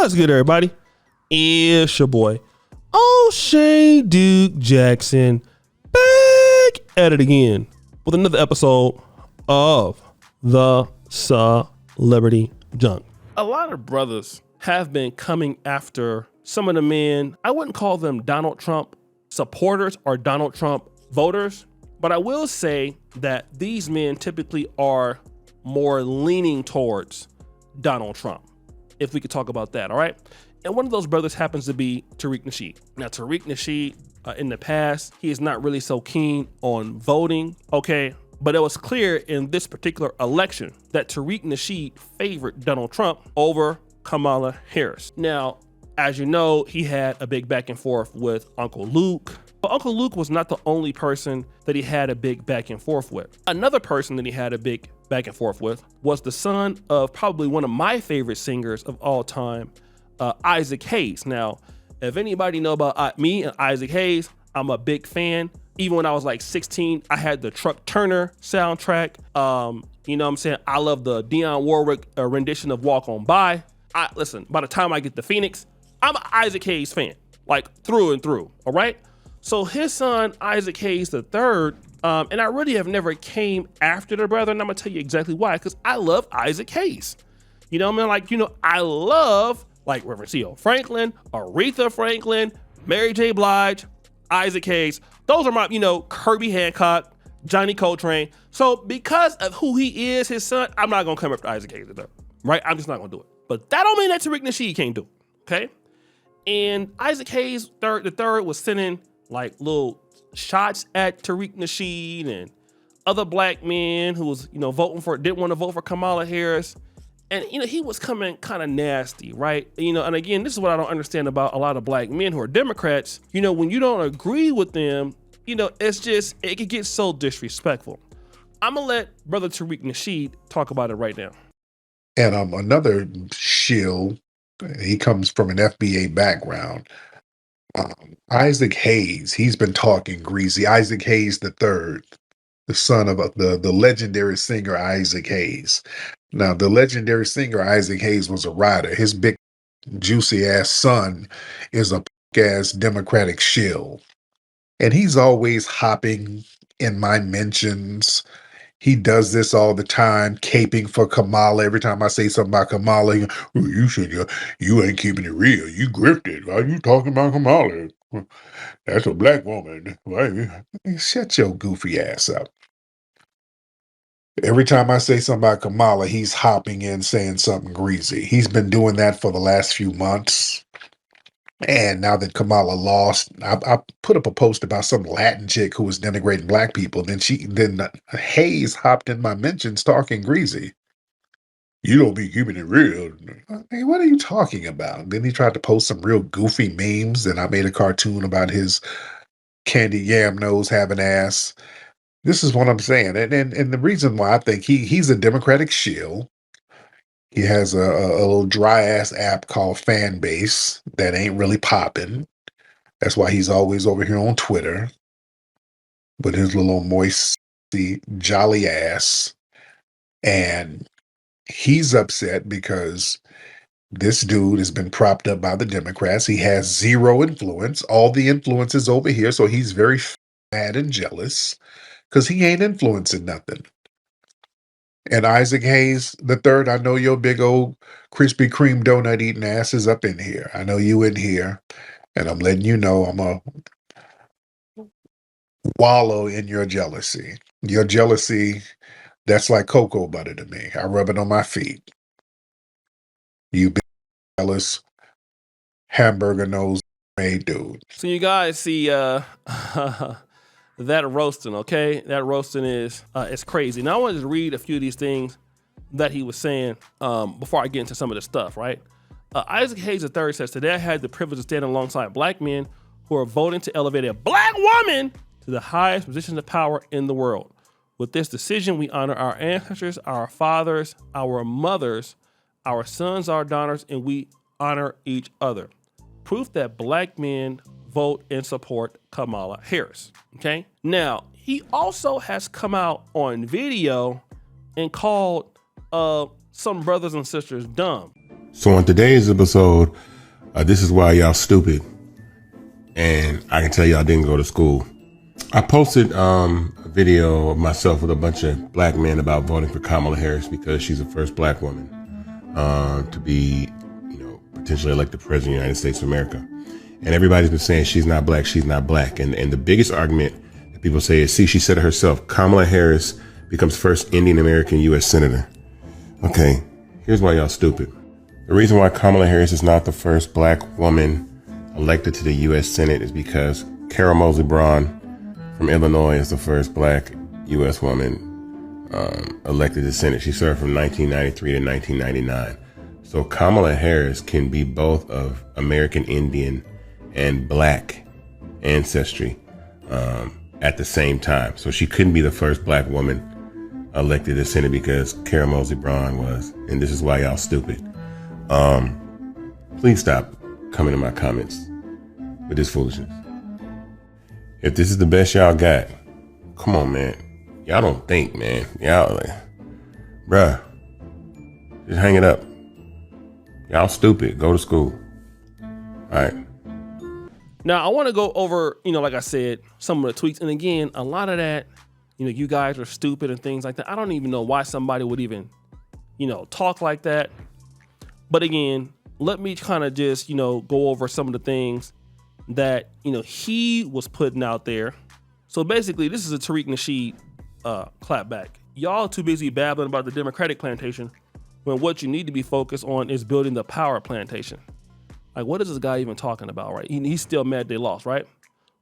What's good, everybody? It's your boy, O'Shea Duke Jackson, back at it again with another episode of the Celebrity Junk. A lot of brothers have been coming after some of the men. I wouldn't call them Donald Trump supporters or Donald Trump voters, but I will say that these men typically are more leaning towards Donald Trump, if we could talk about that, all right? And one of those brothers happens to be Tariq Nasheed. Now, Tariq Nasheed, in the past, he is not really so keen on voting, okay? But it was clear in this particular election that Tariq Nasheed favored Donald Trump over Kamala Harris. Now, as you know, he had a big back and forth with Uncle Luke. But Uncle Luke was not the only person that he had a big back and forth with. Another person that he had a big back and forth with was the son of probably one of my favorite singers of all time, Isaac Hayes. Now, if anybody know about me and Isaac Hayes, I'm a big fan. Even when I was like 16, I had the Truck Turner soundtrack. You know what I'm saying? I love the Dionne Warwick rendition of Walk On By. Listen, by the time I get to Phoenix, I'm an Isaac Hayes fan, like through and through, all right? So his son, Isaac Hayes III, and I really have never came after the brother, and I'm gonna tell you exactly why, because I love Isaac Hayes. You know what I mean? Like, you know, I love like Reverend C.O. Franklin, Aretha Franklin, Mary J. Blige, Isaac Hayes. Those are my, you know, Kirby Hancock, Johnny Coltrane. So because of who he is, his son, I'm not gonna come after Isaac Hayes III, right? I'm just not gonna do it. But that don't mean that Tariq Nasheed can't do it, okay? And Isaac Hayes III was sending like little shots at Tariq Nasheed and other black men who was, you know, didn't want to vote for Kamala Harris. And, you know, he was coming kind of nasty, right? You know, and again, this is what I don't understand about a lot of black men who are Democrats. You know, when you don't agree with them, you know, it can get so disrespectful. I'm gonna let brother Tariq Nasheed talk about it right now. And another shill, he comes from an FBA background. Isaac Hayes, he's been talking greasy. Isaac Hayes III, the son of the legendary singer Isaac Hayes. Now, the legendary singer Isaac Hayes was a writer. His big juicy ass son is a ass Democratic shill. And he's always hopping in my mentions. He does this all the time, caping for Kamala. Every time I say something about Kamala, you ain't keeping it real. You grifted. Why you talking about Kamala? That's a black woman. Why? Shut your goofy ass up. Every time I say something about Kamala, he's hopping in saying something greasy. He's been doing that for the last few months. And now that Kamala lost, I put up a post about some Latin chick who was denigrating black people. Then Hayes hopped in my mentions talking greasy. You don't be keeping it real. Hey, what are you talking about? Then he tried to post some real goofy memes, and I made a cartoon about his candy yam nose having ass. This is what I'm saying. And the reason why I think he's a Democratic shill. He has a little dry ass app called Fanbase that ain't really popping. That's why he's always over here on Twitter with his little moisty, jolly ass. And he's upset because this dude has been propped up by the Democrats. He has zero influence. All the influence is over here. So he's very mad and jealous because he ain't influencing nothing. And Isaac Hayes III, I know your big old Krispy Kreme donut eating ass is up in here. I know you in here. And I'm letting you know I'm a wallow in your jealousy. Your jealousy, that's like cocoa butter to me. I rub it on my feet. You big jealous hamburger nose made dude. So you guys see that roasting, okay? That roasting is crazy. Now I wanted to read a few of these things that he was saying before I get into some of the stuff, right? Isaac Hayes III says, today I had the privilege of standing alongside black men who are voting to elevate a black woman to the highest positions of power in the world. With this decision, we honor our ancestors, our fathers, our mothers, our sons, our daughters, and we honor each other. Proof that black men vote and support Kamala Harris, okay? Now, he also has come out on video and called some brothers and sisters dumb. So on today's episode, this is why y'all stupid. And I can tell y'all didn't go to school. I posted a video of myself with a bunch of black men about voting for Kamala Harris because she's the first black woman to be, potentially elected president of the United States of America. And everybody's been saying she's not black, she's not black. And the biggest argument that people say is, see, she said it herself, Kamala Harris becomes first Indian American U.S. Senator. Okay, here's why y'all stupid. The reason why Kamala Harris is not the first black woman elected to the U.S. Senate is because Carol Moseley Braun from Illinois is the first black U.S. woman elected to the Senate. She served from 1993 to 1999. So Kamala Harris can be both of American Indian and black ancestry at the same time. So she couldn't be the first black woman elected to the Senate because Carol Moseley Braun was. And this is why y'all stupid. Please stop coming in my comments with this foolishness. If this is the best y'all got, come on, man. Y'all don't think, man. Y'all like, bruh, just hang it up. Y'all stupid. Go to school. All right. Now, I want to go over, like I said, some of the tweets. And again, a lot of that, you guys are stupid and things like that. I don't even know why somebody would even, talk like that. But again, let me kind of just, go over some of the things that, he was putting out there. So basically, this is a Tariq Nasheed clapback. Y'all too busy babbling about the Democratic plantation when what you need to be focused on is building the power plantation. Like, what is this guy even talking about, right? He's still mad they lost, right?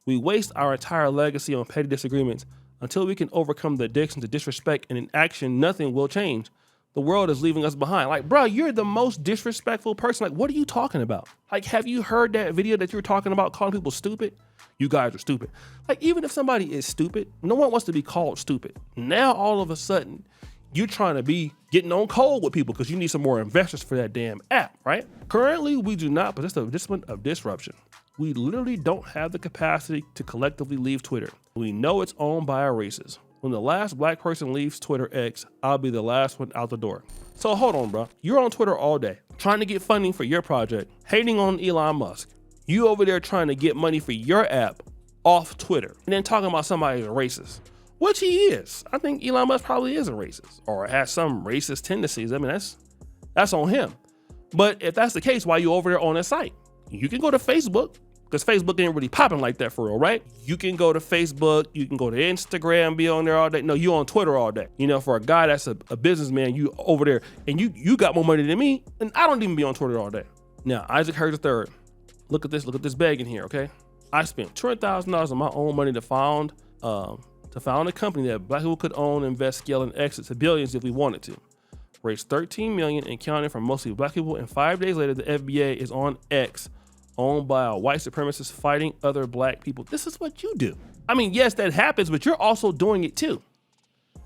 We waste our entire legacy on petty disagreements until we can overcome the addiction to disrespect, and in action, nothing will change. The world is leaving us behind. Like, bro, you're the most disrespectful person. Like, what are you talking about? Like, have you heard that video that you were talking about calling people stupid? You guys are stupid. Like, even if somebody is stupid, no one wants to be called stupid. Now, all of a sudden, you're trying to be getting on cold with people because you need some more investors for that damn app, right? Currently, we do not possess the discipline of disruption. We literally don't have the capacity to collectively leave Twitter. We know it's owned by our races. When the last black person leaves Twitter X, I'll be the last one out the door. So hold on, bro. You're on Twitter all day, trying to get funding for your project, hating on Elon Musk. You over there trying to get money for your app off Twitter, and then talking about somebody's racist. Which he is. I think Elon Musk probably is a racist or has some racist tendencies. I mean, that's on him. But if that's the case, why you over there on that site? You can go to Facebook, because Facebook ain't really popping like that for real, right? You can go to Facebook, you can go to Instagram, be on there all day. No, you on Twitter all day. For a guy that's a businessman, you over there, and you got more money than me, and I don't even be on Twitter all day. Now, Isaac Hurd III, look at this bag in here, okay? I spent $200,000 of my own money to found a company that black people could own, invest, scale, and exit to billions if we wanted to. Raised $13 million and counting from mostly black people, and 5 days later, the FBA is on X, owned by a white supremacist fighting other black people. This is what you do. I mean, yes, that happens, but you're also doing it too.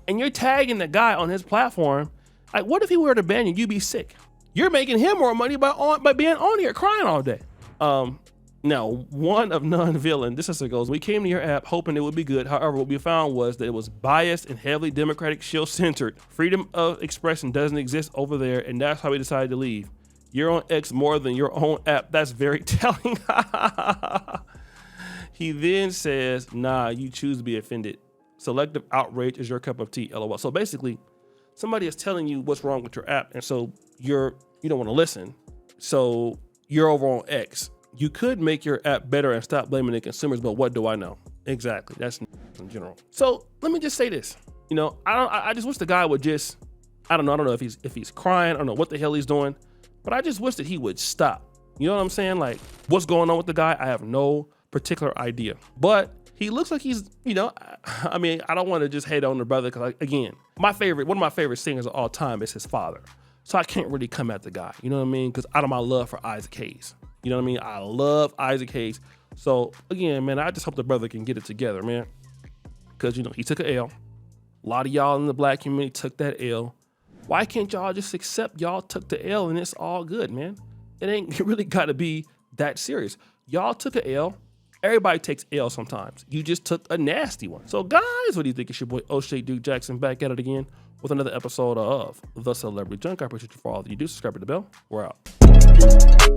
And you're tagging the guy on his platform. Like, what if he were to ban you? You'd be sick. You're making him more money by being on here crying all day. Now, one of none villain, this is how it goes. We came to your app hoping it would be good. However, what we found was that it was biased and heavily Democratic, shield-centered. Freedom of expression doesn't exist over there, and that's how we decided to leave. You're on X more than your own app. That's very telling. He then says, nah, you choose to be offended. Selective outrage is your cup of tea, LOL. So basically, somebody is telling you what's wrong with your app, and so you don't want to listen. So you're over on X. You could make your app better and stop blaming the consumers, but what do I know? Exactly, that's in general. So let me just say this. I just wish the guy would just, I don't know if he's crying, I don't know what the hell he's doing, but I just wish that he would stop. You know what I'm saying? Like, what's going on with the guy? I have no particular idea, but he looks like he's, I mean, I don't want to just hate on the brother because, again, one of my favorite singers of all time is his father. So I can't really come at the guy, you know what I mean? Because out of my love for Isaac Hayes. You know what I mean? I love Isaac Hayes. So again, man, I just hope the brother can get it together, man. Because, he took an L. A lot of y'all in the black community took that L. Why can't y'all just accept y'all took the L and it's all good, man? It ain't really got to be that serious. Y'all took an L. Everybody takes L sometimes. You just took a nasty one. So guys, what do you think? It's your boy O'Shea Duke Jackson back at it again with another episode of The Celebrity Junk. I appreciate you for all that you do. Subscribe to the bell. We're out.